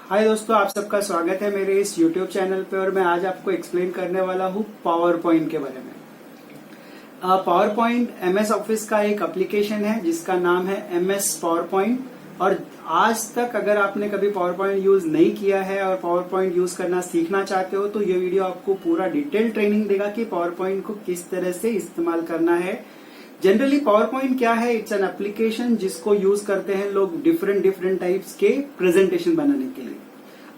हाय दोस्तों, आप सबका स्वागत है मेरे इस YouTube चैनल पे। और मैं आज आपको एक्सप्लेन करने वाला हूँ पावर पॉइंट के बारे में। पावर पॉइंट MS ऑफिस का एक एप्लीकेशन है जिसका नाम है MS पावर पॉइंट। और आज तक अगर आपने कभी पावर पॉइंट यूज नहीं किया है और पावर पॉइंट यूज करना सीखना चाहते हो तो ये वीडियो आपको पूरा डिटेल ट्रेनिंग देगा कि पावर पॉइंट को किस तरह से इस्तेमाल करना है। जनरली पावर पॉइंट क्या है? इट्स एन एप्लीकेशन जिसको यूज करते हैं लोग डिफरेंट टाइप्स के प्रेजेंटेशन बनाने के लिए।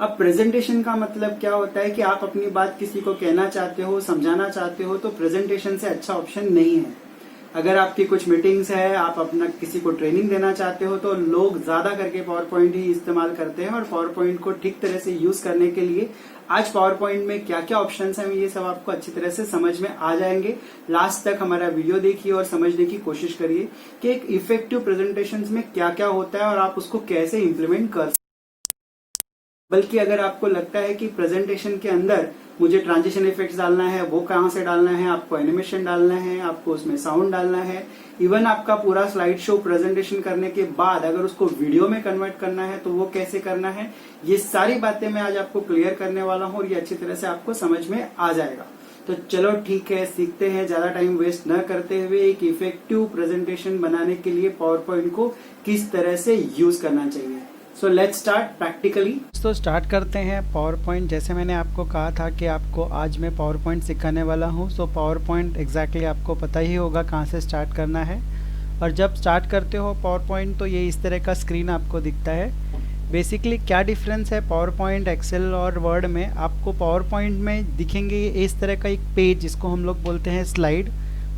अब प्रेजेंटेशन का मतलब क्या होता है कि आप अपनी बात किसी को कहना चाहते हो, समझाना चाहते हो, तो प्रेजेंटेशन से अच्छा ऑप्शन नहीं है। अगर आपकी कुछ मीटिंग्स है, आप अपना किसी को ट्रेनिंग देना चाहते हो तो लोग ज्यादा करके पावर पॉइंट ही इस्तेमाल करते हैं। और पावर पॉइंट को ठीक तरह से यूज करने के लिए आज पावर पॉइंट में क्या क्या ऑप्शंस हैं ये सब आपको अच्छी तरह से समझ में आ जाएंगे। लास्ट तक हमारा वीडियो देखिए और समझने की कोशिश करिए कि एक इफेक्टिव प्रेजेंटेशन में क्या क्या होता है और आप उसको कैसे इम्प्लीमेंट कर। बल्कि अगर आपको लगता है कि प्रेजेंटेशन के अंदर मुझे ट्रांजिशन इफेक्ट्स डालना है, वो कहाँ से डालना है, आपको एनिमेशन डालना है, आपको उसमें साउंड डालना है, इवन आपका पूरा स्लाइड शो प्रेजेंटेशन करने के बाद अगर उसको वीडियो में कन्वर्ट करना है तो वो कैसे करना है, ये सारी बातें मैं आज आपको क्लियर करने वाला हूँ और ये अच्छी तरह से आपको समझ में आ जाएगा। तो चलो ठीक है, सीखते हैं। ज्यादा टाइम वेस्ट न करते हुए एक इफेक्टिव प्रेजेंटेशन बनाने के लिए पावर पॉइंट को किस तरह से यूज करना चाहिए। So let's start practically. तो स्टार्ट करते हैं पावर पॉइंट। जैसे मैंने आपको कहा था कि आपको आज मैं पावर पॉइंट सिखाने वाला हूँ। सो पावर पॉइंट एग्जैक्टली आपको पता ही होगा कहाँ से स्टार्ट करना है। और जब स्टार्ट करते हो पावर पॉइंट तो ये इस तरह का स्क्रीन आपको दिखता है। बेसिकली क्या डिफरेंस है पावर पॉइंट, एक्सेल और वर्ड में? आपको पावर पॉइंट में दिखेंगे इस तरह का एक पेज जिसको हम लोग बोलते हैं स्लाइड।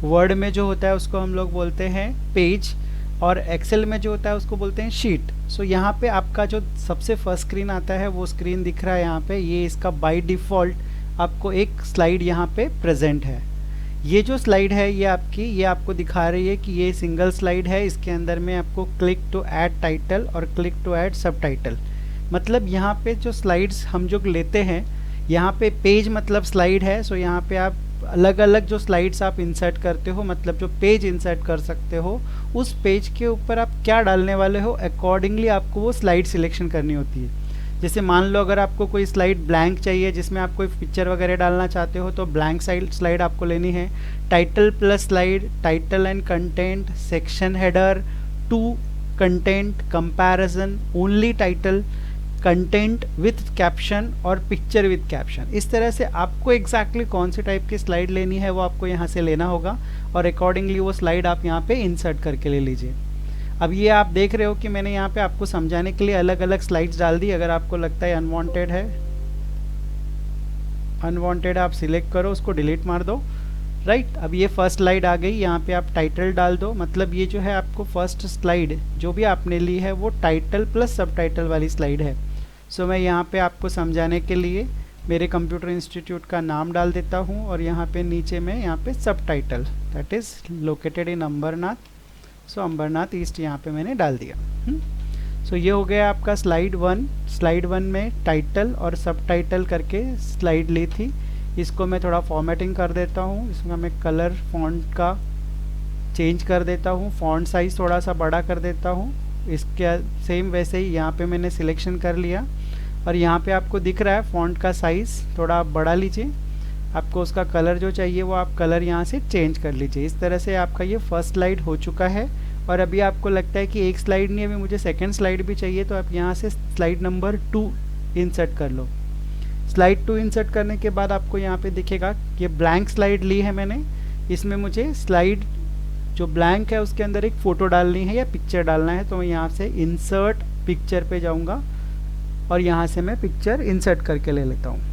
वर्ड में जो होता है उसको हम लोग बोलते हैं पेज और एक्सेल में जो होता है उसको बोलते हैं शीट। सो यहाँ पे आपका जो सबसे फर्स्ट स्क्रीन आता है वो स्क्रीन दिख रहा है यहाँ पे। ये इसका बाय डिफ़ॉल्ट आपको एक स्लाइड यहाँ पे प्रेजेंट है। ये जो स्लाइड है ये आपको दिखा रही है कि ये सिंगल स्लाइड है। इसके अंदर में आपको क्लिक टू ऐड टाइटल और क्लिक टू ऐड सब टाइटल। मतलब यहाँ पे जो स्लाइड्स हम जो लेते हैं, यहाँ पे पेज मतलब स्लाइड है। सो यहाँ पे आप अलग अलग जो स्लाइड्स आप इंसर्ट करते हो, मतलब जो पेज इंसर्ट कर सकते हो, उस पेज के ऊपर आप क्या डालने वाले हो अकॉर्डिंगली आपको वो स्लाइड सिलेक्शन करनी होती है। जैसे मान लो अगर आपको कोई स्लाइड ब्लैंक चाहिए जिसमें आप कोई पिक्चर वगैरह डालना चाहते हो तो ब्लैंक स्लाइड आपको लेनी है। Title plus slide, title and content, section header, two content, comparison, only title, content with caption और पिक्चर विथ कैप्शन। इस तरह से आपको एग्जैक्टली कौन सी टाइप की स्लाइड लेनी है वो आपको यहाँ से लेना होगा और अकॉर्डिंगली वो स्लाइड आप यहाँ पे इंसर्ट करके ले लीजिए। अब ये आप देख रहे हो कि मैंने यहाँ पे आपको समझाने के लिए अलग अलग स्लाइड्स डाल दी। अगर आपको लगता है अनवांटेड आप सिलेक्ट करो, उसको डिलीट मार दो। राइट, अब ये फर्स्ट स्लाइड आ गई। यहाँ पे आप टाइटल डाल दो। मतलब ये जो है आपको फर्स्ट स्लाइड जो भी आपने ली है वो टाइटल प्लस सब टाइटल वाली स्लाइड है। सो मैं यहाँ पे आपको समझाने के लिए मेरे कंप्यूटर इंस्टीट्यूट का नाम डाल देता हूँ और यहाँ पे नीचे में यहाँ पे सब title that is located in Ambernath. So Ambernath east यहाँ पे मैंने डाल दिया। सो ये हो गया आपका स्लाइड वन। स्लाइड वन में टाइटल और सब टाइटल करके स्लाइड ली थी। इसको मैं थोड़ा फॉर्मेटिंग कर देता हूँ। इसमें मैं कलर फॉन्ट का चेंज कर देता हूँ, फॉन्ट साइज़ थोड़ा सा बड़ा कर देता हूँ। इसके सेम वैसे ही यहाँ पे मैंने सिलेक्शन कर लिया और यहाँ पे आपको दिख रहा है फॉन्ट का साइज़ थोड़ा आप बढ़ा लीजिए। आपको उसका कलर जो चाहिए वो आप कलर यहाँ से चेंज कर लीजिए। इस तरह से आपका ये फर्स्ट स्लाइड हो चुका है। और अभी आपको लगता है कि एक स्लाइड नहीं, अभी मुझे सेकेंड स्लाइड भी चाहिए, तो आप यहाँ से स्लाइड नंबर 2 इंसर्ट कर लो। स्लाइड 2 इंसर्ट करने के बाद आपको यहाँ पे दिखेगा ये ब्लैंक स्लाइड ली है मैंने। इसमें मुझे स्लाइड जो ब्लैंक है उसके अंदर एक फ़ोटो डालनी है या पिक्चर डालना है। तो मैं यहाँ से इंसर्ट पिक्चर पे जाऊँगा और यहाँ से मैं पिक्चर इंसर्ट करके ले लेता हूँ।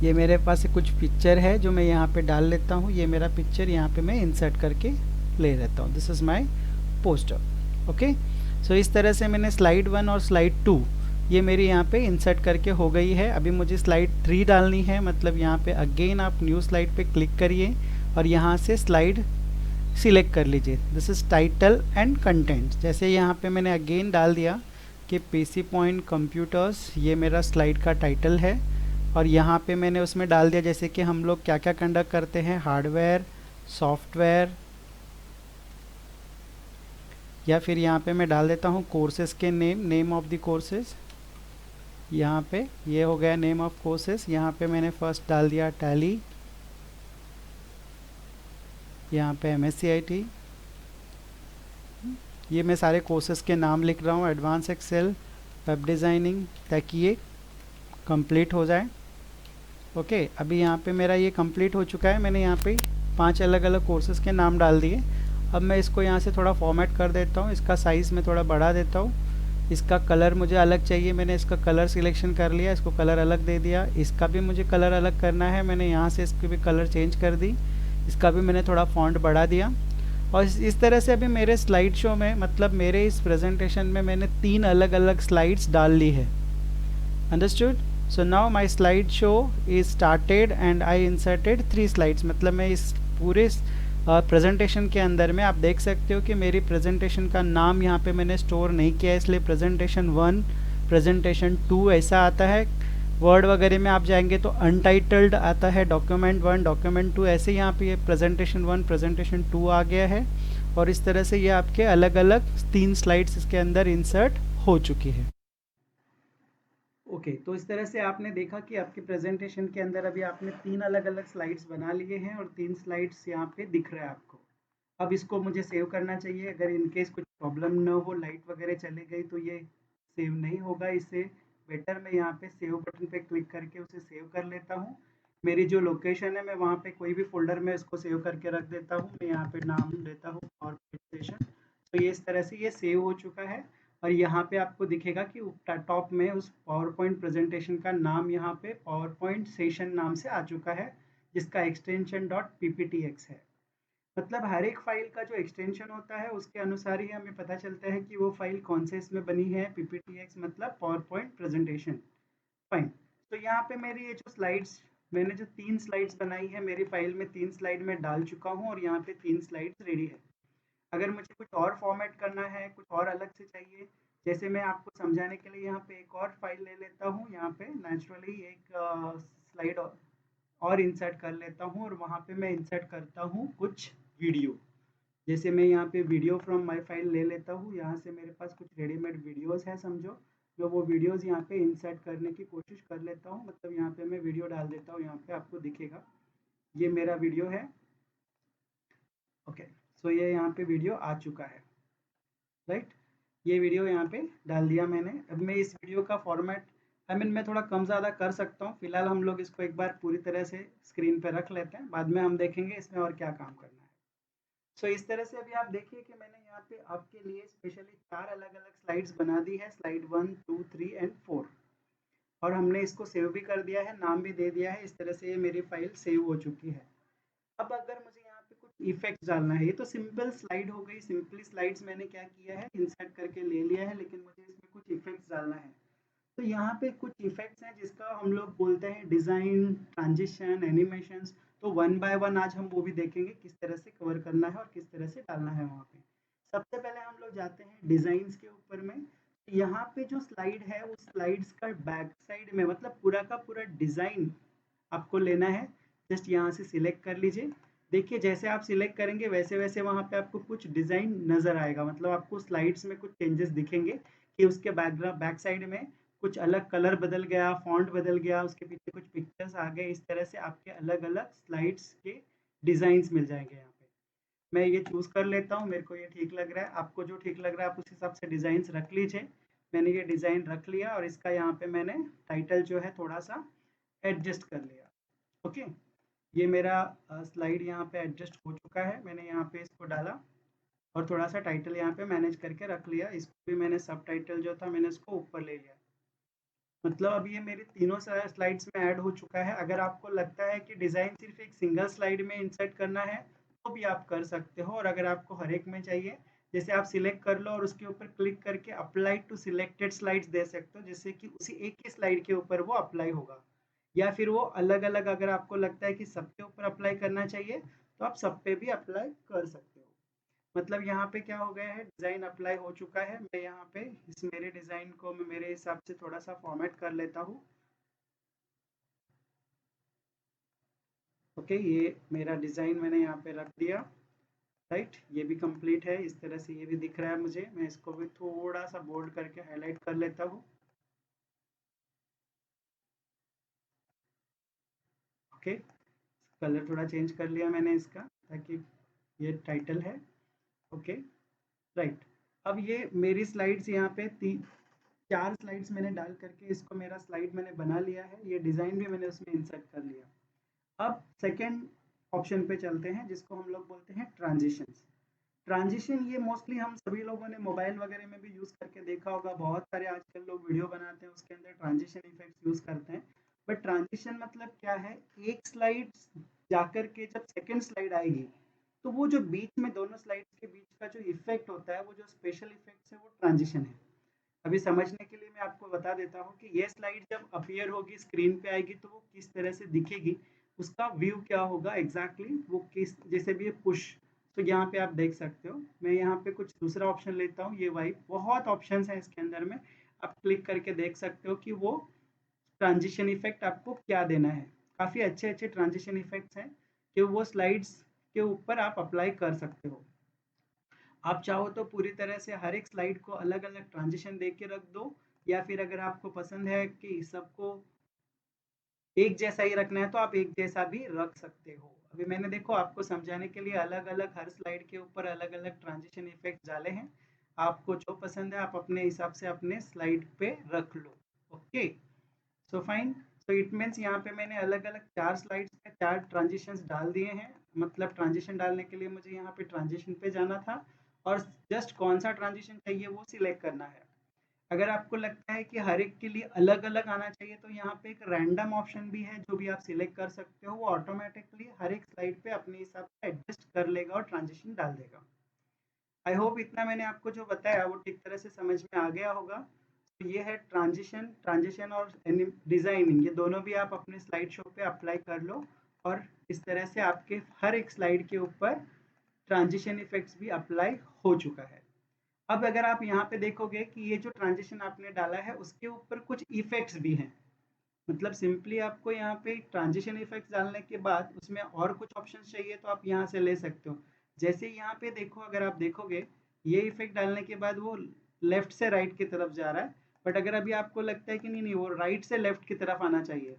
ये मेरे पास कुछ पिक्चर है जो मैं यहाँ पे डाल लेता हूँ। ये मेरा पिक्चर यहाँ पे मैं इंसर्ट करके ले लेता हूँ। This is my poster. Okay, so इस तरह से मैंने स्लाइड 1 और स्लाइड 2 ये मेरी यहाँ पे इंसर्ट करके हो गई है। अभी मुझे स्लाइड 3 डालनी है। मतलब यहाँ पे अगेन आप न्यू स्लाइड पे क्लिक करिए और यहाँ से स्लाइड सिलेक्ट कर लीजिए। This is title and content. जैसे यहाँ पे मैंने अगेन डाल दिया कि पीसी पॉइंट कंप्यूटर्स, ये मेरा स्लाइड का टाइटल है और यहाँ पे मैंने उसमें डाल दिया जैसे कि हम लोग क्या क्या कंडक्ट करते हैं, हार्डवेयर, सॉफ्टवेयर, या फिर यहाँ पे मैं डाल देता हूँ कोर्सेज़ के नेम ऑफ द कोर्सेज़। यहाँ पे ये हो गया नेम ऑफ कोर्सेस। यहाँ पे मैंने फर्स्ट डाल दिया टैली, यहाँ पे MSc IT। ये मैं सारे कोर्सेज के नाम लिख रहा हूँ, एडवांस एक्सेल, वेब डिज़ाइनिंग, ताकि ये कंप्लीट हो जाए। ओके, अभी यहाँ पे मेरा ये कंप्लीट हो चुका है। मैंने यहाँ पे 5 अलग अलग कोर्सेज के नाम डाल दिए। अब मैं इसको यहाँ से थोड़ा फॉर्मेट कर देता हूँ, इसका साइज़ में थोड़ा बढ़ा देता हूँ। इसका कलर मुझे अलग चाहिए, मैंने इसका कलर सिलेक्शन कर लिया, इसको कलर अलग दे दिया। इसका भी मुझे कलर अलग करना है, मैंने यहाँ से इसकी भी कलर चेंज कर दी। इसका भी मैंने थोड़ा फॉन्ट बढ़ा दिया। और इस तरह से अभी मेरे स्लाइड शो में, मतलब मेरे इस प्रेजेंटेशन में मैंने 3 अलग अलग स्लाइड्स डाल ली है। Understood? So now my slide show is started and I inserted 3 slides. मतलब मैं इस पूरे प्रेजेंटेशन के अंदर में आप देख सकते हो कि मेरी प्रेजेंटेशन का नाम यहाँ पे मैंने स्टोर नहीं किया है, इसलिए प्रेजेंटेशन 1, प्रेजेंटेशन 2 ऐसा आता है। वर्ड वगैरह में आप जाएंगे तो अनटाइटल्ड आता है, डॉक्यूमेंट 1, डॉक्यूमेंट 2, ऐसे यहाँ पे ये प्रेजेंटेशन 1, प्रेजेंटेशन 2 आ गया है। और इस तरह से ये आपके अलग अलग 3 स्लाइड्स इसके अंदर इंसर्ट हो चुकी है। ओके, तो इस तरह से आपने देखा कि आपके प्रेजेंटेशन के अंदर अभी आपने 3 अलग अलग स्लाइड्स बना लिए हैं और 3 स्लाइड्स यहाँ पे दिख रहा है आपको। अब इसको मुझे सेव करना चाहिए। अगर इनकेस कुछ प्रॉब्लम न हो, लाइट वगैरह चली गई, तो ये सेव नहीं होगा। इससे बेटर मैं यहाँ पे सेव बटन पे क्लिक करके उसे सेव कर लेता हूँ। मेरी जो लोकेशन है मैं वहाँ पे कोई भी फोल्डर में इसको सेव करके रख देता हूँ। मैं यहाँ पे नाम देता हूँ पावर प्रेजेंटेशन। तो ये इस तरह से ये सेव हो चुका है। और यहाँ पे आपको दिखेगा कि टॉप में उस पावर पॉइंट प्रेजेंटेशन का नाम यहाँ पे पावर पॉइंट सेशन नाम से आ चुका है, जिसका एक्सटेंशन .pptx है। मतलब हर एक फाइल का जो एक्सटेंशन होता है उसके अनुसार ही हमें पता चलता है कि वो फाइल कौन से इसमें बनी है। PPTX मतलब पावर पॉइंट प्रेजेंटेशन। फाइन। तो यहाँ पे मेरी ये जो स्लाइड्स, मैंने जो 3 स्लाइड्स बनाई है मेरी फाइल में, 3 स्लाइड में डाल चुका हूँ और यहाँ पे 3 स्लाइड्स रेडी है। अगर मुझे कुछ और फॉर्मेट करना है, कुछ और अलग से चाहिए, जैसे मैं आपको समझाने के लिए यहाँ पे एक और फाइल ले लेता हूँ। यहाँ पे नेचुरली एक स्लाइड और इंसर्ट कर लेता हूँ और वहाँ पे मैं इंसर्ट करता हूँ कुछ वीडियो। जैसे मैं यहाँ पे वीडियो फ्रॉम माय फाइल ले लेता हूँ, यहाँ से मेरे पास कुछ रेडीमेड वीडियोस है समझो, जो वो वीडियोस यहाँ पे इंसर्ट करने की कोशिश कर लेता हूँ। मतलब यहाँ पे मैं वीडियो डाल देता हूँ, यहाँ पे आपको दिखेगा ये मेरा वीडियो है। ओके, सो ये यहाँ पे वीडियो आ चुका है, राइट। ये वीडियो यहाँ पे डाल दिया मैंने। अब मैं इस वीडियो का फॉर्मेट, मैं थोड़ा कम ज़्यादा कर सकता हूँ। फिलहाल हम लोग इसको एक बार पूरी तरह से स्क्रीन पे रख लेते हैं, बाद में हम देखेंगे इसमें और क्या काम करना है। सो इस तरह से अभी आप देखिए कि मैंने यहाँ पे आपके लिए स्पेशली 4 अलग अलग स्लाइड्स बना दी है, स्लाइड 1, 2, 3 एंड 4। और हमने इसको सेव भी कर दिया है, नाम भी दे दिया है। इस तरह से ये मेरी फाइल सेव हो चुकी है। अब अगर मुझे यहाँ पे कुछ इफेक्ट्स डालना है, ये तो सिंपल स्लाइड हो गई, सिंपली स्लाइड्स मैंने क्या किया है, इंसर्ट करके ले लिया है, लेकिन मुझे इसमें कुछ इफेक्ट्स डालना है। तो यहाँ पे कुछ इफेक्ट्स हैं जिसका हम लोग बोलते हैं डिजाइन, ट्रांजिशन, एनिमेशंस। तो वन बाय वन आज हम वो भी देखेंगे किस तरह से कवर करना है और किस तरह से डालना है वहाँ पे। सबसे पहले हम लोग जाते हैं डिजाइन्स के ऊपर में। यहाँ पे जो स्लाइड है उस स्लाइड्स का बैक साइड में, मतलब पूरा का पूरा डिजाइन आपको लेना है। जस्ट यहाँ से सिलेक्ट कर लीजिए। देखिए जैसे आप सिलेक्ट करेंगे वैसे वैसे वहाँ पे आपको कुछ डिजाइन नजर आएगा, मतलब आपको स्लाइड्स में कुछ चेंजेस दिखेंगे कि उसके बैकग्राउंड बैक साइड में कुछ अलग कलर बदल गया, फॉन्ट बदल गया, उसके पीछे कुछ पिक्चर्स आ गए। इस तरह से आपके अलग अलग स्लाइड्स के डिजाइन्स मिल जाएंगे यहाँ पे। मैं ये चूज कर लेता हूँ, मेरे को ये ठीक लग रहा है। आपको जो ठीक लग रहा है आप उस हिसाब से डिजाइन रख लीजिए। मैंने ये डिजाइन रख लिया और इसका यहाँ पे मैंने टाइटल जो है थोड़ा सा एडजस्ट कर लिया। ओके, ये मेरा स्लाइड यहाँ पे एडजस्ट हो चुका है। मैंने यहाँ पे इसको डाला और थोड़ा सा टाइटल यहाँ पे मैनेज करके रख लिया। इसको भी मैंने सब टाइटल जो था मैंने इसको ऊपर ले लिया। मतलब अब ये मेरे तीनों स्लाइड्स में ऐड हो चुका है। अगर आपको लगता है कि डिज़ाइन सिर्फ एक सिंगल स्लाइड में इंसर्ट करना है तो भी आप कर सकते हो, और अगर आपको हर एक में चाहिए, जैसे आप सिलेक्ट कर लो और उसके ऊपर क्लिक करके अप्लाई टू सिलेक्टेड स्लाइड्स दे सकते हो, जिससे कि उसी एक ही स्लाइड के ऊपर वो अप्लाई होगा। या फिर वो अलग अलग, अगर आपको लगता है कि सबके ऊपर अप्लाई करना चाहिए तो आप सब पे भी अप्लाई कर सकते हो। मतलब यहाँ पे क्या हो गया है, डिज़ाइन अप्लाई हो चुका है। मैं यहाँ पे इस मेरे डिज़ाइन को मैं मेरे हिसाब से थोड़ा सा फॉर्मेट कर लेता हूँ। ओके, ये मेरा डिज़ाइन मैंने यहाँ पे रख दिया, राइट। ये भी कंप्लीट है, इस तरह से ये भी दिख रहा है मुझे। मैं इसको भी थोड़ा सा बोल्ड करके हाईलाइट कर लेता हूँ। ओके, कलर थोड़ा चेंज कर लिया मैंने इसका, ताकि ये टाइटल है। Okay, right. अब ये मेरी स्लाइड्स यहाँ पे 4 स्लाइड्स मैंने डाल करके इसको मेरा स्लाइड मैंने बना लिया है। ये डिज़ाइन भी मैंने उसमें इंसर्ट कर लिया। अब सेकेंड ऑप्शन पे चलते हैं, जिसको हम लोग बोलते हैं ट्रांजिशंस। ट्रांजिशन ये मोस्टली हम सभी लोगों ने मोबाइल वगैरह में भी यूज़ करके देखा होगा। बहुत सारे आजकल लोग वीडियो बनाते हैं, उसके अंदर ट्रांजिशन इफेक्ट्स यूज़ करते हैं। बट ट्रांजिशन मतलब क्या है, एक स्लाइड जाकर के जब सेकेंड स्लाइड आएगी, तो वो जो बीच में दोनों स्लाइड्स के बीच का जो इफेक्ट होता है, वो जो स्पेशल इफेक्ट्स है, वो ट्रांजिशन है। अभी समझने के लिए मैं आपको बता देता हूँ कि ये स्लाइड जब अपीयर होगी, स्क्रीन पे आएगी, तो वो किस तरह से दिखेगी, उसका व्यू क्या होगा एग्जैक्टली वो किस, जैसे भी ये पुश, तो यहाँ पे आप देख सकते हो। मैं यहाँ पे कुछ दूसरा ऑप्शन लेता हूँ, ये वाइप, बहुत ऑप्शंस हैं इसके अंदर में, आप क्लिक करके देख सकते हो कि वो ट्रांजिशन इफेक्ट आपको क्या देना है। काफ़ी अच्छे अच्छे ट्रांजिशन इफेक्ट्स हैं कि वो स्लाइड्स के ऊपर आप अप्लाई कर सकते हो। आप चाहो तो पूरी तरह से हर एक स्लाइड को अलग अलग ट्रांजिशन दे के रख दो, या फिर अगर आपको पसंद है कि सबको एक जैसा ही रखना है, तो आप एक जैसा भी रख सकते हो। अभी मैंने देखो आपको समझाने के लिए अलग अलग हर स्लाइड के ऊपर अलग अलग ट्रांजिशन इफेक्ट डाले हैं। आपको जो पसंद है आप अपने हिसाब से अपने स्लाइड पे रख लो। Okay, so fine. So it means यहाँ पे मैंने अलग अलग 4 स्लाइड्स में 4 ट्रांजिशंस डाल दिए हैं। मतलब ट्रांजिशन डालने के लिए मुझे यहाँ पे ट्रांजिशन पे जाना था, और जस्ट कौन सा ट्रांजिशन चाहिए वो सिलेक्ट करना है। अगर आपको लगता है कि हर एक के लिए अलग अलग आना चाहिए, तो यहाँ पे एक रैंडम ऑप्शन भी है, जो भी आप सिलेक्ट कर सकते हो। वो ऑटोमेटिकली हर एक स्लाइड पे अपने हिसाब से एडजस्ट कर लेगा और ट्रांजिशन डाल देगा। आई होप इतना मैंने आपको जो बताया वो ठीक तरह से समझ में आ गया होगा। तो ये है ट्रांजिशन। ट्रांजिशन और डिजाइनिंग, ये दोनों भी आप अपने स्लाइड शो पे अप्लाई कर लो, और इस तरह से आपके हर एक स्लाइड के ऊपर ट्रांजिशन इफेक्ट्स भी अप्लाई हो चुका है। अब अगर आप यहाँ पे देखोगे कि ये जो ट्रांजिशन आपने डाला है, उसके ऊपर कुछ इफेक्ट्स भी हैं। मतलब सिंपली आपको यहाँ पे ट्रांजिशन इफेक्ट्स डालने के बाद उसमें और कुछ ऑप्शंस चाहिए, तो आप यहाँ से ले सकते हो। जैसे यहाँ पे देखो, अगर आप देखोगे ये इफेक्ट डालने के बाद वो लेफ्ट से राइट की तरफ जा रहा है। बट अगर अभी आपको लगता है कि नहीं नहीं, वो राइट से लेफ्ट की तरफ आना चाहिए,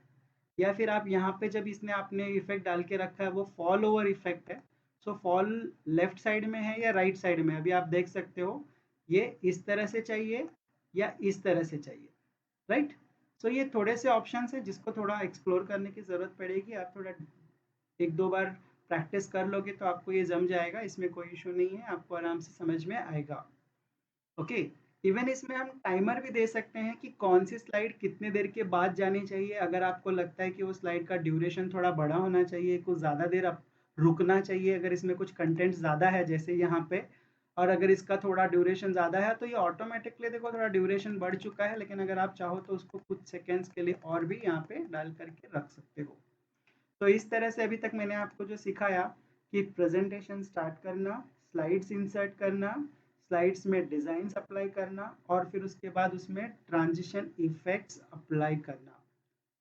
या फिर आप यहाँ पे जब इसने आपने इफेक्ट डाल के रखा है वो फॉल ओवर इफेक्ट है, सो फॉल लेफ्ट साइड में है या राइट साइड में, अभी आप देख सकते हो ये इस तरह से चाहिए या इस तरह से चाहिए, राइट। सो ये थोड़े से ऑप्शंस हैं जिसको थोड़ा एक्सप्लोर करने की ज़रूरत पड़ेगी। आप थोड़ा एक दो बार प्रैक्टिस कर लोगे तो आपको ये जम जाएगा, इसमें कोई इशू नहीं है, आपको आराम से समझ में आएगा। ओके, इवन इसमें हम टाइमर भी दे सकते हैं कि कौन सी स्लाइड कितने देर के बाद जानी चाहिए। अगर आपको लगता है कि वो स्लाइड का ड्यूरेशन थोड़ा बड़ा होना चाहिए, कुछ ज़्यादा देर आप रुकना चाहिए, अगर इसमें कुछ कंटेंट ज़्यादा है जैसे यहाँ पे, और अगर इसका थोड़ा ड्यूरेशन ज़्यादा है, तो ये ऑटोमेटिकली देखो थोड़ा ड्यूरेशन बढ़ चुका है, लेकिन अगर आप चाहो तो उसको कुछ सेकेंड्स के लिए और भी यहाँ पे डाल करके रख सकते हो। तो इस तरह से अभी तक मैंने आपको जो सिखाया कि प्रेजेंटेशन स्टार्ट करना, स्लाइड्स इंसर्ट करना, स्लाइड्स में डिज़ाइंस अप्लाई करना, और फिर उसके बाद उसमें ट्रांजिशन इफेक्ट्स अप्लाई करना,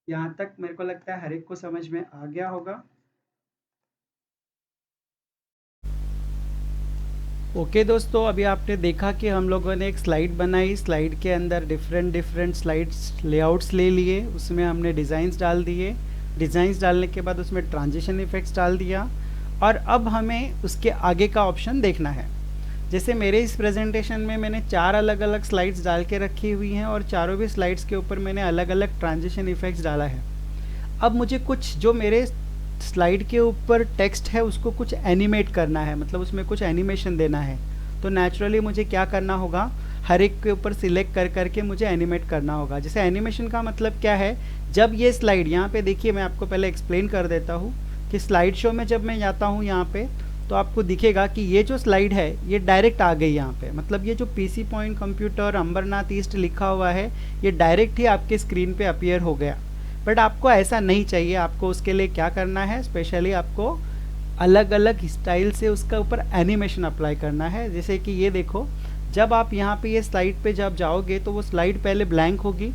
यहाँ तक मेरे को लगता है हर एक को समझ में आ गया होगा। ओके दोस्तों, अभी आपने देखा कि हम लोगों ने एक स्लाइड बनाई, स्लाइड के अंदर डिफरेंट स्लाइड्स लेआउट्स ले लिए, उसमें हमने डिज़ाइंस डाल दिए, डिज़ाइंस डालने के बाद उसमें ट्रांजिशन इफेक्ट्स डाल दिया, और अब हमें उसके आगे का ऑप्शन देखना है। जैसे मेरे इस प्रेजेंटेशन में मैंने 4 अलग अलग स्लाइड्स डाल के रखी हुई हैं, और चारों भी स्लाइड्स के ऊपर मैंने अलग अलग ट्रांजिशन इफेक्ट्स डाला है। अब मुझे कुछ जो मेरे स्लाइड के ऊपर टेक्स्ट है उसको कुछ एनिमेट करना है, मतलब उसमें कुछ एनिमेशन देना है। तो नेचुरली मुझे क्या करना होगा, हर एक के ऊपर सिलेक्ट कर करके मुझे एनिमेट करना होगा। जैसे एनिमेशन का मतलब क्या है, जब ये स्लाइड यहाँ पे देखिए, मैं आपको पहले एक्सप्लेन कर देता हूँ कि स्लाइड शो में जब मैं जाता हूँ यहाँ पे, तो आपको दिखेगा कि ये जो स्लाइड है ये डायरेक्ट आ गई यहाँ पे। मतलब ये जो PC point computer Ambernath east लिखा हुआ है, ये डायरेक्ट ही आपके स्क्रीन पे अपीयर हो गया। बट आपको ऐसा नहीं चाहिए। आपको उसके लिए क्या करना है, स्पेशली आपको अलग अलग स्टाइल से उसका ऊपर एनिमेशन अप्लाई करना है। जैसे कि ये देखो, जब आप यहाँ पे ये स्लाइड पे जब जाओगे तो वो स्लाइड पहले ब्लैंक होगी,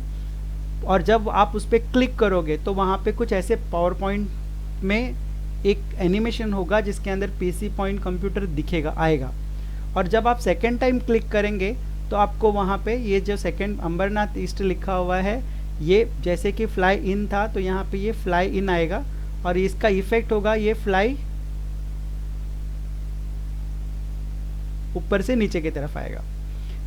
और जब आप उस पर क्लिक करोगे तो वहाँ पे कुछ ऐसे पावर पॉइंट में एक एनिमेशन होगा जिसके अंदर पीसी पॉइंट कंप्यूटर दिखेगा, आएगा। और जब आप सेकेंड टाइम क्लिक करेंगे तो आपको वहाँ पे ये जो सेकेंड अंबरनाथ ईस्ट लिखा हुआ है, ये जैसे कि फ्लाई इन था तो यहाँ पे ये फ्लाई इन आएगा, और इसका इफेक्ट होगा ये फ्लाई ऊपर से नीचे की तरफ आएगा।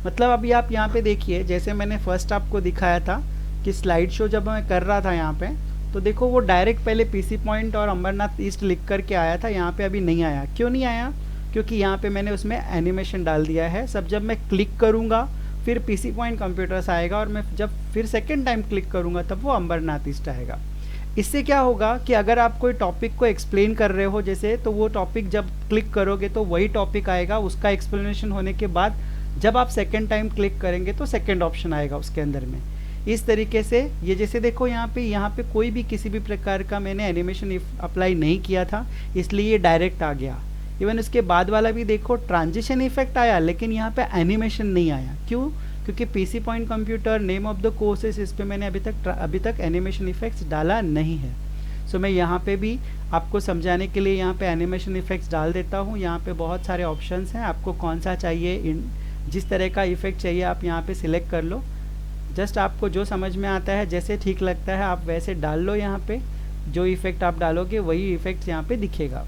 मतलब अभी आप यहाँ पे देखिए, जैसे मैंने फर्स्ट आपको दिखाया था कि स्लाइड शो जब मैं कर रहा था यहाँ पे, तो देखो वो डायरेक्ट पहले पीसी पॉइंट और अमरनाथ ईस्ट लिख करके आया था, यहाँ पे अभी नहीं आया। क्यों नहीं आया? क्योंकि यहाँ पे मैंने उसमें एनिमेशन डाल दिया है। सब जब मैं क्लिक करूँगा फिर पीसी पॉइंट कंप्यूटर्स आएगा, और मैं जब फिर सेकेंड टाइम क्लिक करूँगा तब वो अमरनाथ ईस्ट आएगा। इससे क्या होगा कि अगर आप कोई टॉपिक को एक्सप्लेन कर रहे हो जैसे, तो वो टॉपिक जब क्लिक करोगे तो वही टॉपिक आएगा। उसका एक्सप्लेनेशन होने के बाद जब आप सेकेंड टाइम क्लिक करेंगे तो सेकेंड ऑप्शन आएगा उसके अंदर में। इस तरीके से ये जैसे देखो यहाँ पे कोई भी किसी भी प्रकार का मैंने एनिमेशन अप्लाई नहीं किया था, इसलिए ये डायरेक्ट आ गया। इवन उसके बाद वाला भी देखो ट्रांजिशन इफेक्ट आया, लेकिन यहाँ पे एनिमेशन नहीं आया। क्यों? क्योंकि PC point computer name of the courses, इस पे मैंने अभी तक एनिमेशन इफेक्ट्स डाला नहीं है। सो मैं यहाँ पे भी आपको समझाने के लिए यहाँ पे एनिमेशन इफेक्ट्स डाल देता हूँ। यहाँ पे बहुत सारे ऑप्शंस हैं, आपको कौन सा चाहिए, जिस तरह का इफेक्ट चाहिए आप यहाँ पे सिलेक्ट कर लो। जस्ट आपको जो समझ में आता है, जैसे ठीक लगता है आप वैसे डाल लो। यहाँ पे जो इफेक्ट आप डालोगे वही इफेक्ट यहाँ पे दिखेगा।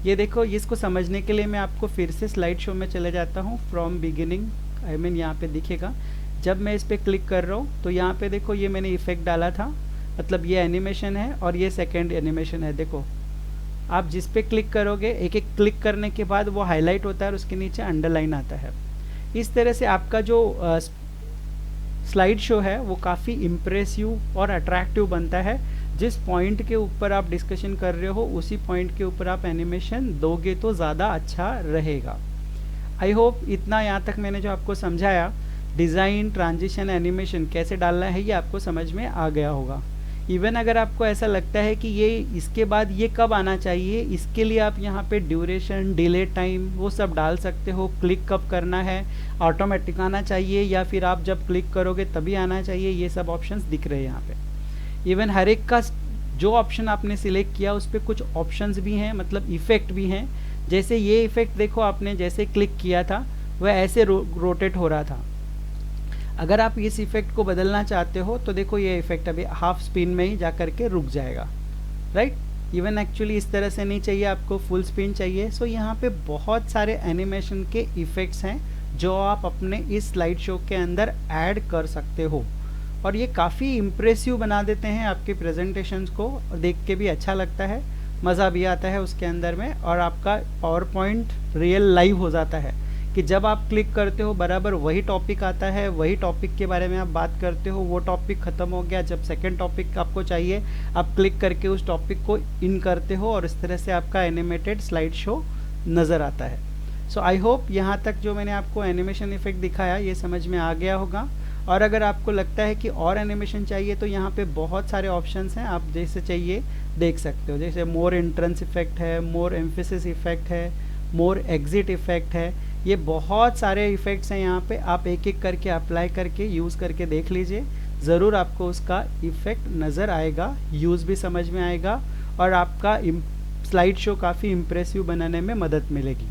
ये देखो, इसको समझने के लिए मैं आपको फिर से स्लाइड शो में चले जाता हूँ फ्रॉम बिगिनिंग। आई मीन यहाँ पे दिखेगा, जब मैं इस पर क्लिक कर रहा हूँ तो यहाँ पे देखो ये मैंने इफेक्ट डाला था, मतलब ये एनिमेशन है और ये सेकेंड एनिमेशन है। देखो आप जिस पे क्लिक करोगे, एक एक क्लिक करने के बाद वो हाईलाइट होता है और उसके नीचे अंडरलाइन आता है। इस तरह से आपका जो स्लाइड शो है वो काफ़ी इम्प्रेसिव और अट्रैक्टिव बनता है। जिस पॉइंट के ऊपर आप डिस्कशन कर रहे हो उसी पॉइंट के ऊपर आप एनिमेशन दोगे तो ज़्यादा अच्छा रहेगा। आई होप इतना यहाँ तक मैंने जो आपको समझाया, डिज़ाइन, ट्रांजिशन, एनिमेशन कैसे डालना है, ये आपको समझ में आ गया होगा। इवन अगर आपको ऐसा लगता है कि ये इसके बाद ये कब आना चाहिए, इसके लिए आप यहाँ पे ड्यूरेशन, डिले टाइम वो सब डाल सकते हो। क्लिक कब करना है, ऑटोमेटिक आना चाहिए या फिर आप जब क्लिक करोगे तभी आना चाहिए, ये सब ऑप्शंस दिख रहे हैं यहाँ पे। इवन हर एक का जो ऑप्शन आपने सिलेक्ट किया उस पर कुछ ऑप्शंस भी हैं, मतलब इफ़ेक्ट भी हैं। जैसे ये इफ़ेक्ट देखो, आपने जैसे क्लिक किया था वह ऐसे रोटेट हो रहा था। अगर आप इस इफ़ेक्ट को बदलना चाहते हो तो देखो ये इफ़ेक्ट अभी हाफ स्पिन में ही जा करके रुक जाएगा, राइट। इवन एक्चुअली इस तरह से नहीं चाहिए, आपको फुल स्पिन चाहिए। सो यहाँ पे बहुत सारे एनिमेशन के इफ़ेक्ट्स हैं जो आप अपने इस स्लाइड शो के अंदर ऐड कर सकते हो, और ये काफ़ी इम्प्रेसिव बना देते हैं आपके प्रेजेंटेशंस को, और देख के भी अच्छा लगता है, मज़ा भी आता है उसके अंदर में, और आपका पावर पॉइंट रियल लाइव हो जाता है कि जब आप क्लिक करते हो बराबर वही टॉपिक आता है, वही टॉपिक के बारे में आप बात करते हो, वो टॉपिक ख़त्म हो गया, जब सेकंड टॉपिक आपको चाहिए आप क्लिक करके उस टॉपिक को इन करते हो, और इस तरह से आपका एनिमेटेड स्लाइड शो नज़र आता है। सो आई होप यहाँ तक जो मैंने आपको एनिमेशन इफेक्ट दिखाया ये समझ में आ गया होगा। और अगर आपको लगता है कि और एनिमेशन चाहिए तो यहाँ पे बहुत सारे ऑप्शंस हैं, आप जैसे चाहिए देख सकते हो। जैसे मोर एंट्रेंस इफेक्ट है, मोर एम्फेसिस इफेक्ट है, मोर एग्जिट इफेक्ट है, ये बहुत सारे इफ़ेक्ट्स हैं यहाँ पे। आप एक एक करके अप्लाई करके यूज़ करके देख लीजिए, ज़रूर आपको उसका इफ़ेक्ट नज़र आएगा, यूज़ भी समझ में आएगा, और आपका स्लाइड शो काफ़ी इम्प्रेसिव बनाने में मदद मिलेगी।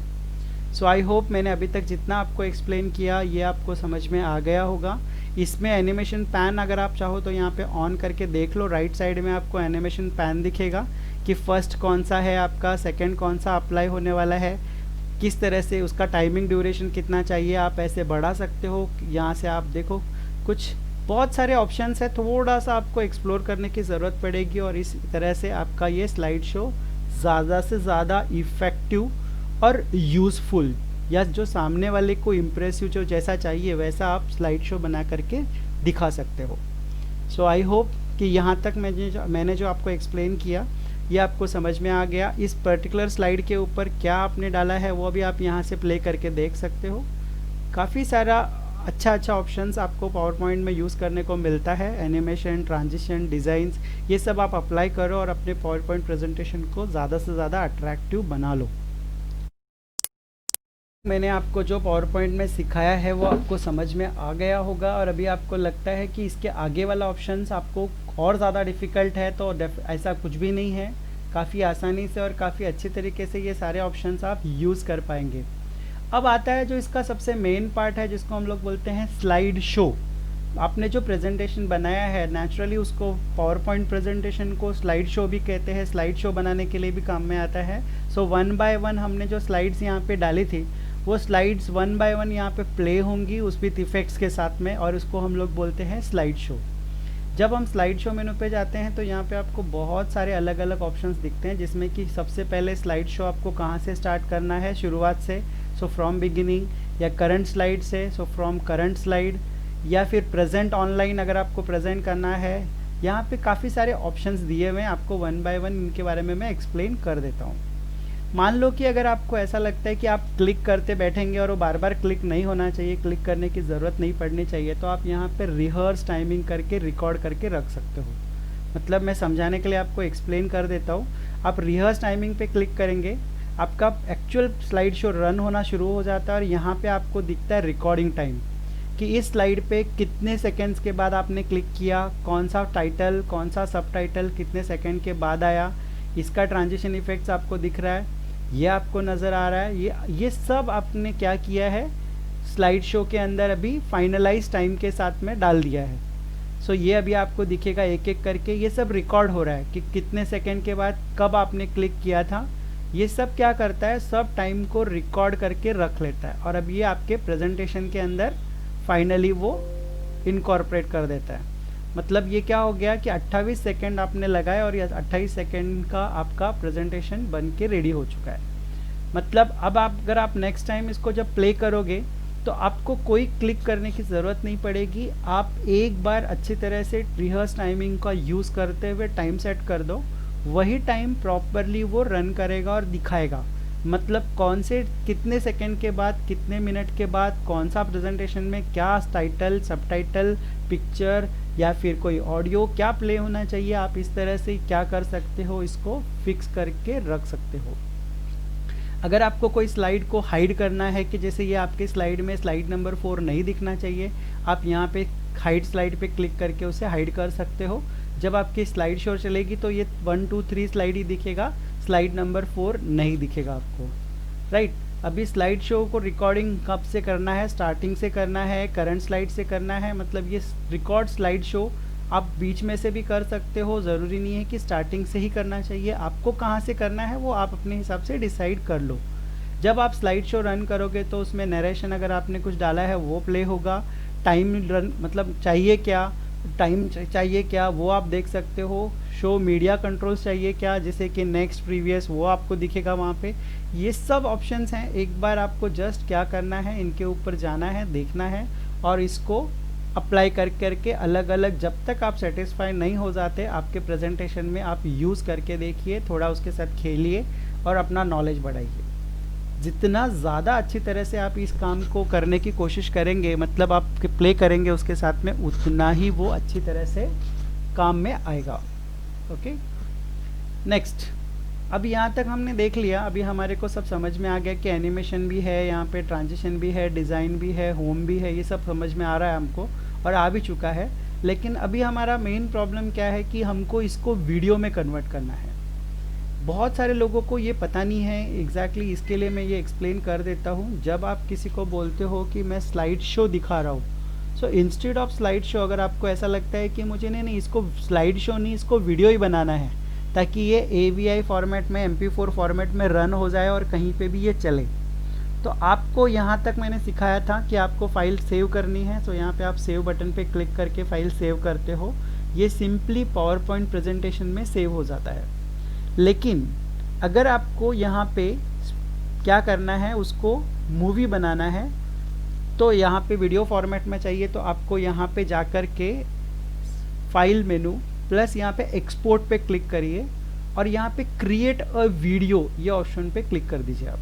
सो आई होप मैंने अभी तक जितना आपको एक्सप्लेन किया ये आपको समझ में आ गया होगा। इसमें एनिमेशन पैन अगर आप चाहो तो यहाँ पे ऑन करके देख लो, राइट साइड में आपको एनिमेशन पैन दिखेगा कि फर्स्ट कौन सा है आपका, सेकंड कौन सा अप्लाई होने वाला है, किस तरह से उसका टाइमिंग ड्यूरेशन कितना चाहिए, आप ऐसे बढ़ा सकते हो। यहाँ से आप देखो कुछ बहुत सारे ऑप्शंस है, थोड़ा सा आपको एक्सप्लोर करने की ज़रूरत पड़ेगी, और इस तरह से आपका ये स्लाइड शो ज़्यादा से ज़्यादा इफ़ेक्टिव और यूज़फुल, या जो सामने वाले को इम्प्रेसिव जो जैसा चाहिए वैसा आप स्लाइड शो बना करके दिखा सकते हो। सो आई होप कि यहाँ तक मैंने जो आपको एक्सप्लेन किया ये आपको समझ में आ गया। इस पर्टिकुलर स्लाइड के ऊपर क्या आपने डाला है वो भी आप यहाँ से प्ले करके देख सकते हो। काफ़ी सारा अच्छा ऑप्शंस आपको पावर पॉइंट में यूज़ करने को मिलता है। एनिमेशन, ट्रांजिशन, डिज़ाइंस, ये सब आप अप्लाई करो और अपने पावर पॉइंट प्रेजेंटेशन को ज़्यादा से ज़्यादा अट्रैक्टिव बना लो। मैंने आपको जो पावर पॉइंट में सिखाया है वो आपको समझ में आ गया होगा, और अभी आपको लगता है कि इसके आगे वाला ऑप्शंस आपको और ज़्यादा डिफ़िकल्ट है, तो ऐसा कुछ भी नहीं है। काफ़ी आसानी से और काफ़ी अच्छे तरीके से ये सारे ऑप्शंस आप यूज़ कर पाएंगे। अब आता है जो इसका सबसे मेन पार्ट है जिसको हम लोग बोलते हैं स्लाइड शो। आपने जो प्रेजेंटेशन बनाया है नेचुरली उसको पावर पॉइंट प्रेजेंटेशन को स्लाइड शो भी कहते हैं, स्लाइड शो बनाने के लिए भी काम में आता है। सो 1 बाय 1 हमने जो स्लाइड्स यहाँ पे डाली थी वो स्लाइड्स 1 बाय 1 यहाँ पे प्ले होंगी उस विथ इफेक्ट्स के साथ में, और उसको हम लोग बोलते हैं स्लाइड शो। जब हम स्लाइड शो मेनू पे जाते हैं तो यहाँ पे आपको बहुत सारे अलग अलग ऑप्शंस दिखते हैं, जिसमें कि सबसे पहले स्लाइड शो आपको कहाँ से स्टार्ट करना है, शुरुआत से, सो फ्रॉम बिगिनिंग, या करंट स्लाइड से, सो फ्रॉम करंट स्लाइड, या फिर प्रेजेंट ऑनलाइन अगर आपको प्रेजेंट करना है। यहाँ पे काफ़ी सारे ऑप्शंस दिए हुए हैं, आपको 1 बाय 1 इनके बारे में मैं एक्सप्लेन कर देता हूँ। मान लो कि अगर आपको ऐसा लगता है कि आप क्लिक करते बैठेंगे और वो बार बार क्लिक नहीं होना चाहिए, क्लिक करने की ज़रूरत नहीं पड़नी चाहिए, तो आप यहाँ पर रिहर्स टाइमिंग करके रिकॉर्ड करके रख सकते हो। मतलब मैं समझाने के लिए आपको एक्सप्लेन कर देता हूँ। आप रिहर्स टाइमिंग पे क्लिक करेंगे, आपका एक्चुअल स्लाइड शो रन होना शुरू हो जाता है और यहाँ पे आपको दिखता है रिकॉर्डिंग टाइम, कि इस स्लाइड पे कितने सेकंड्स के बाद आपने क्लिक किया, कौन सा टाइटल, कौन सा सब टाइटल कितने सेकंड के बाद आया, इसका ट्रांजिशन इफेक्ट्स आपको दिख रहा है, ये आपको नज़र आ रहा है। ये सब आपने क्या किया है, स्लाइड शो के अंदर अभी फाइनलाइज टाइम के साथ में डाल दिया है। सो ये अभी आपको दिखेगा एक एक करके, ये सब रिकॉर्ड हो रहा है कि कितने सेकंड के बाद कब आपने क्लिक किया था। ये सब क्या करता है, सब टाइम को रिकॉर्ड करके रख लेता है और अब ये आपके प्रेजेंटेशन के अंदर फाइनली वो इनकॉर्पोरेट कर देता है। मतलब ये क्या हो गया कि 28 सेकंड आपने लगाए और ये 28 सेकंड का आपका प्रेजेंटेशन बन के रेडी हो चुका है। मतलब अब अगर आप नेक्स्ट टाइम इसको जब प्ले करोगे तो आपको कोई क्लिक करने की ज़रूरत नहीं पड़ेगी। आप एक बार अच्छी तरह से रिहर्स टाइमिंग का यूज़ करते हुए टाइम सेट कर दो, वही टाइम प्रॉपरली वो रन करेगा और दिखाएगा। मतलब कौन से कितने सेकंड के बाद, कितने मिनट के बाद कौन सा प्रेजेंटेशन में क्या टाइटल, सब टाइटल, पिक्चर या फिर कोई ऑडियो क्या प्ले होना चाहिए, आप इस तरह से क्या कर सकते हो, इसको फिक्स करके रख सकते हो। अगर आपको कोई स्लाइड को हाइड करना है कि जैसे ये आपके स्लाइड में स्लाइड नंबर 4 नहीं दिखना चाहिए, आप यहाँ पे हाइड स्लाइड पे क्लिक करके उसे हाइड कर सकते हो। जब आपकी स्लाइड शो चलेगी तो ये 1 2 3 स्लाइड ही दिखेगा, स्लाइड नंबर 4 नहीं दिखेगा आपको, राइट। अभी स्लाइड शो को रिकॉर्डिंग कब से करना है, स्टार्टिंग से करना है, करंट स्लाइड से करना है। मतलब ये रिकॉर्ड स्लाइड शो आप बीच में से भी कर सकते हो, ज़रूरी नहीं है कि स्टार्टिंग से ही करना चाहिए। आपको कहाँ से करना है वो आप अपने हिसाब से डिसाइड कर लो। जब आप स्लाइड शो रन करोगे तो उसमें नरेशन अगर आपने कुछ डाला है वो प्ले होगा। टाइम रन मतलब चाहिए क्या, टाइम चाहिए क्या वो आप देख सकते हो। शो मीडिया कंट्रोल्स चाहिए क्या, जैसे कि नेक्स्ट, प्रीवियस, वो आपको दिखेगा वहाँ पे। ये सब ऑप्शंस हैं। एक बार आपको जस्ट क्या करना है, इनके ऊपर जाना है, देखना है और इसको अप्लाई करके अलग अलग, जब तक आप सेटिस्फाई नहीं हो जाते आपके प्रेजेंटेशन में, आप यूज़ करके देखिए, थोड़ा उसके साथ खेलिए और अपना नॉलेज बढ़ाइए। जितना ज़्यादा अच्छी तरह से आप इस काम को करने की कोशिश करेंगे, मतलब आप प्ले करेंगे उसके साथ में, उतना ही वो अच्छी तरह से काम में आएगा। Okay, next. अब यहाँ तक हमने देख लिया, अभी हमारे को सब समझ में आ गया कि एनिमेशन भी है, यहाँ पे ट्रांजिशन भी है, डिज़ाइन भी है, होम भी है, ये सब समझ में आ रहा है हमको और आ भी चुका है। लेकिन अभी हमारा मेन प्रॉब्लम क्या है कि हमको इसको वीडियो में कन्वर्ट करना है। बहुत सारे लोगों को ये पता नहीं है एग्जैक्टली, इसके लिए मैं ये एक्सप्लेन कर देता हूँ। जब आप किसी को बोलते हो कि मैं स्लाइड शो दिखा रहा हूँ, so instead of slide show, अगर आपको ऐसा लगता है कि मुझे नहीं इसको स्लाइड शो नहीं, इसको वीडियो ही बनाना है ताकि ये AVI फॉर्मेट में, MP4 फॉर्मेट में रन हो जाए और कहीं पे भी ये चले, तो आपको यहाँ तक मैंने सिखाया था कि आपको फाइल सेव करनी है। तो यहाँ पे आप सेव बटन पे क्लिक करके फाइल सेव करते हो, ये सिंपली पावर पॉइंट प्रेजेंटेशन में सेव हो जाता है। लेकिन अगर आपको यहाँ पे क्या करना है, उसको मूवी बनाना है, तो यहाँ पे वीडियो फॉर्मेट में चाहिए, तो आपको यहाँ पे जाकर के फाइल मेनू प्लस यहाँ पे एक्सपोर्ट पे क्लिक करिए और यहाँ पे क्रिएट अ वीडियो ये ऑप्शन पे क्लिक कर दीजिए। आप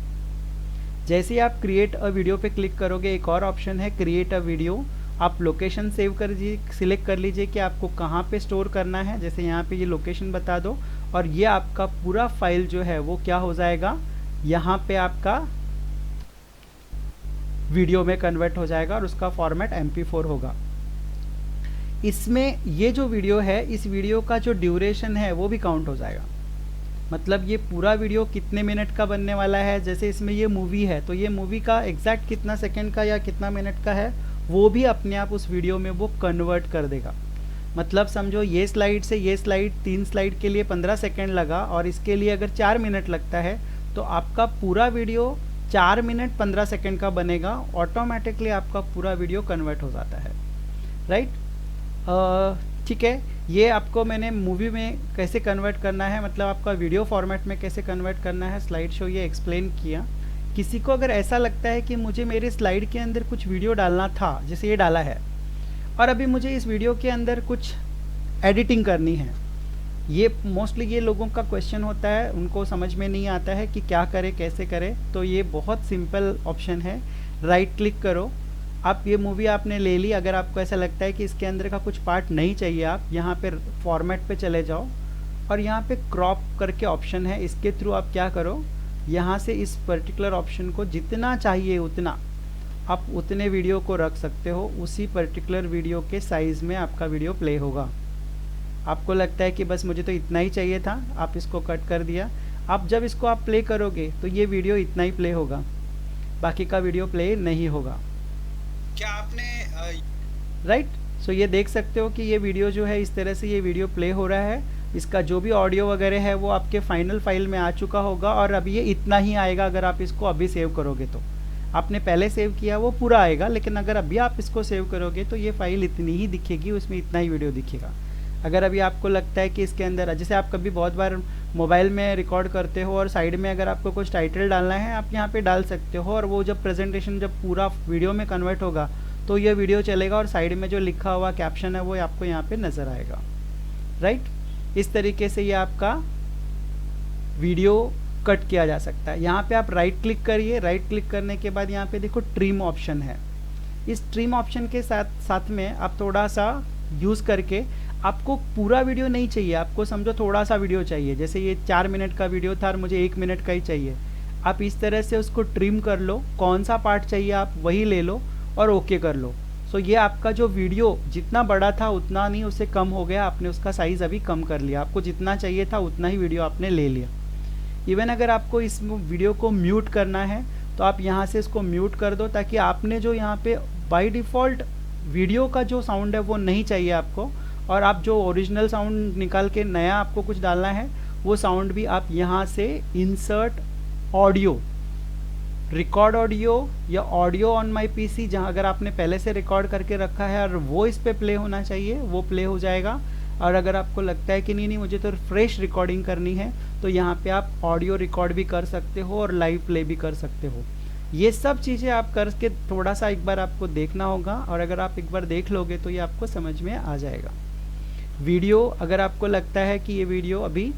जैसे ही आप क्रिएट अ वीडियो पे क्लिक करोगे, एक और ऑप्शन है क्रिएट अ वीडियो। आप लोकेशन सेव कर लीजिए, सिलेक्ट कर लीजिए कि आपको कहाँ पे स्टोर करना है। जैसे यहाँ पे ये लोकेशन बता दो और ये आपका पूरा फाइल जो है वो क्या हो जाएगा, यहाँ पे आपका वीडियो में कन्वर्ट हो जाएगा और उसका फॉर्मेट MP4 होगा। इसमें ये जो वीडियो है, इस वीडियो का जो ड्यूरेशन है वो भी काउंट हो जाएगा। मतलब ये पूरा वीडियो कितने मिनट का बनने वाला है। जैसे इसमें ये मूवी है तो ये मूवी का एग्जैक्ट कितना सेकंड का या कितना मिनट का है वो भी अपने आप उस वीडियो में वो कन्वर्ट कर देगा। मतलब समझो ये स्लाइड से ये स्लाइड 3 स्लाइड के लिए 15 सेकेंड लगा और इसके लिए अगर 4 मिनट लगता है तो आपका पूरा वीडियो 4 मिनट 15 सेकेंड का बनेगा, ऑटोमेटिकली आपका पूरा वीडियो कन्वर्ट हो जाता है, राइट। ठीक है, ये आपको मैंने मूवी में कैसे कन्वर्ट करना है, मतलब आपका वीडियो फॉर्मेट में कैसे कन्वर्ट करना है, स्लाइड शो ये एक्सप्लेन किया। किसी को अगर ऐसा लगता है कि मुझे मेरे स्लाइड के अंदर कुछ वीडियो डालना था, जैसे ये डाला है, और अभी मुझे इस वीडियो के अंदर कुछ एडिटिंग करनी है, ये मोस्टली ये लोगों का क्वेश्चन होता है, उनको समझ में नहीं आता है कि क्या करें कैसे करें। तो ये बहुत सिंपल ऑप्शन है, राइट क्लिक करो, आप ये मूवी आपने ले ली, अगर आपको ऐसा लगता है कि इसके अंदर का कुछ पार्ट नहीं चाहिए, आप यहाँ पे फॉर्मेट पे चले जाओ और यहाँ पे क्रॉप करके ऑप्शन है, इसके थ्रू आप क्या करो, यहाँ से इस पर्टिकुलर ऑप्शन को जितना चाहिए उतना आप उतने वीडियो को रख सकते हो, उसी पर्टिकुलर वीडियो के साइज़ में आपका वीडियो प्ले होगा। आपको लगता है कि बस मुझे तो इतना ही चाहिए था, आप इसको कट कर दिया, आप जब इसको आप प्ले करोगे तो ये वीडियो इतना ही प्ले होगा, बाकी का वीडियो प्ले नहीं होगा। क्या आपने राइट, सो ये देख सकते हो कि ये वीडियो जो है इस तरह से ये वीडियो प्ले हो रहा है, इसका जो भी ऑडियो वगैरह है वो आपके फाइनल फाइल में आ चुका होगा, और अभी ये इतना ही आएगा। अगर आप इसको अभी सेव करोगे तो आपने पहले सेव किया वो पूरा आएगा, लेकिन अगर अभी आप इसको सेव करोगे तो ये फाइल इतनी ही दिखेगी, उसमें इतना ही वीडियो दिखेगा। अगर अभी आपको लगता है कि इसके अंदर, जैसे आप कभी बहुत बार मोबाइल में रिकॉर्ड करते हो और साइड में अगर आपको कुछ टाइटल डालना है आप यहाँ पे डाल सकते हो, और वो जब प्रेजेंटेशन जब पूरा वीडियो में कन्वर्ट होगा तो ये वीडियो चलेगा और साइड में जो लिखा हुआ कैप्शन है वो आपको यहाँ पे नज़र आएगा, राइट। इस तरीके से ये आपका वीडियो कट किया जा सकता है। यहाँ पे आप राइट क्लिक करिए, राइट क्लिक करने के बाद यहाँ पे देखो ट्रिम ऑप्शन है, इस ट्रिम ऑप्शन के साथ में आप थोड़ा सा यूज़ करके, आपको पूरा वीडियो नहीं चाहिए, आपको समझो थोड़ा सा वीडियो चाहिए, जैसे ये 4 मिनट का वीडियो था और मुझे 1 मिनट का ही चाहिए, आप इस तरह से उसको ट्रिम कर लो, कौन सा पार्ट चाहिए आप वही ले लो और ओके कर लो। सो ये आपका जो वीडियो जितना बड़ा था उतना नहीं, उससे कम हो गया, आपने उसका साइज़ अभी कम कर लिया, आपको जितना चाहिए था उतना ही वीडियो आपने ले लिया। इवन अगर आपको इस वीडियो को म्यूट करना है तो आप यहाँ से इसको म्यूट कर दो, ताकि आपने जो यहाँ पे बाय डिफ़ॉल्ट वीडियो का जो साउंड है वो नहीं चाहिए आपको, और आप जो ओरिजिनल साउंड निकाल के नया आपको कुछ डालना है वो साउंड भी आप यहाँ से इंसर्ट ऑडियो, रिकॉर्ड ऑडियो या ऑडियो ऑन माई पीसी, जहाँ अगर आपने पहले से रिकॉर्ड करके रखा है और वो इस पे प्ले होना चाहिए वो प्ले हो जाएगा। और अगर आपको लगता है कि नहीं मुझे तो फ्रेश रिकॉर्डिंग करनी है तो यहाँ पे आप ऑडियो रिकॉर्ड भी कर सकते हो और लाइव प्ले भी कर सकते हो। ये सब चीज़ें आप करके थोड़ा सा एक बार आपको देखना होगा, और अगर आप एक बार देख लोगे तो ये आपको समझ में आ जाएगा। वीडियो अगर आपको लगता है कि ये वीडियो अभी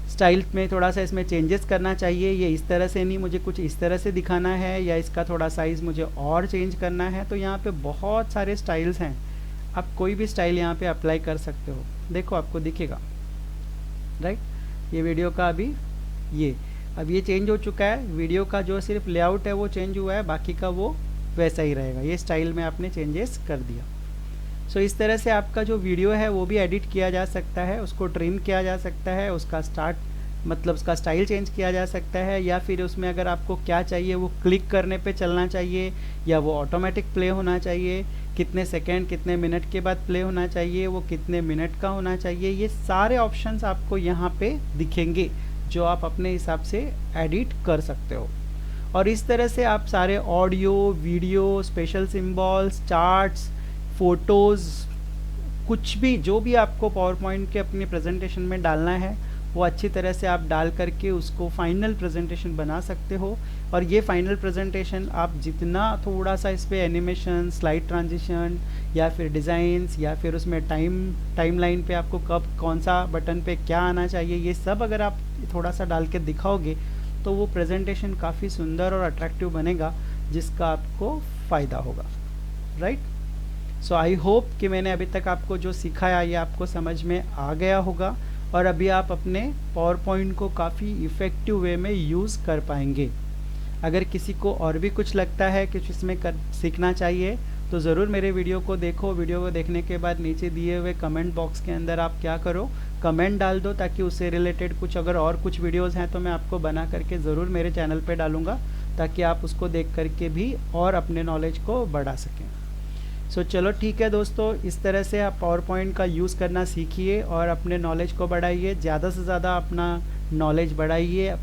स्टाइल में थोड़ा सा इसमें चेंजेस करना चाहिए, ये इस तरह से नहीं, मुझे कुछ इस तरह से दिखाना है, या इसका थोड़ा साइज़ मुझे और चेंज करना है, तो यहाँ पे बहुत सारे स्टाइल्स हैं, आप कोई भी स्टाइल यहाँ पे अप्लाई कर सकते हो। देखो आपको दिखेगा, राइट। ये वीडियो का अभी अब ये चेंज हो चुका है, वीडियो का जो सिर्फ लेआउट है वो चेंज हुआ है, बाकी का वो वैसा ही रहेगा, ये स्टाइल में आपने चेंजेस कर दिया। सो इस तरह से आपका जो वीडियो है वो भी एडिट किया जा सकता है, उसको ट्रिम किया जा सकता है, उसका मतलब उसका स्टाइल चेंज किया जा सकता है, या फिर उसमें अगर आपको क्या चाहिए वो क्लिक करने पे चलना चाहिए, या वो ऑटोमेटिक प्ले होना चाहिए, कितने सेकंड कितने मिनट के बाद प्ले होना चाहिए, वो कितने मिनट का होना चाहिए, ये सारे ऑप्शंस आपको यहाँ पे दिखेंगे जो आप अपने हिसाब से एडिट कर सकते हो। और इस तरह से आप सारे audio, video, special symbols, charts, photos, कुछ भी जो भी आपको पावर पॉइंट के अपने प्रेजेंटेशन में डालना है वो अच्छी तरह से आप डाल करके उसको फाइनल प्रेजेंटेशन बना सकते हो। और ये फाइनल प्रेजेंटेशन आप जितना थोड़ा सा इस पर एनिमेशन, स्लाइड ट्रांजिशन, या फिर डिज़ाइंस, या फिर उसमें टाइमलाइन पे आपको कब कौन सा बटन पे क्या आना चाहिए, ये सब अगर आप थोड़ा सा डाल के दिखाओगे तो वो प्रेजेंटेशन काफ़ी सुंदर और अट्रैक्टिव बनेगा, जिसका आपको फ़ायदा होगा, राइट। सो आई होप कि मैंने अभी तक आपको जो सिखाया ये आपको समझ में आ गया होगा, और अभी आप अपने पावर पॉइंट को काफ़ी इफ़ेक्टिव वे में यूज़ कर पाएंगे। अगर किसी को और भी कुछ लगता है कि इसमें सीखना चाहिए तो ज़रूर मेरे वीडियो को देखो। वीडियो को देखने के बाद नीचे दिए हुए कमेंट बॉक्स के अंदर आप क्या करो, कमेंट डाल दो, ताकि उससे रिलेटेड कुछ अगर और कुछ वीडियोज़ हैं तो मैं आपको बना करके ज़रूर मेरे चैनल पे डालूँगा, ताकि आप उसको देख करके भी और अपने नॉलेज को बढ़ा सकें। सो चलो ठीक है दोस्तों, इस तरह से आप पावर पॉइंट का यूज़ करना सीखिए और अपने नॉलेज को बढ़ाइए, ज़्यादा से ज़्यादा अपना नॉलेज बढ़ाइए।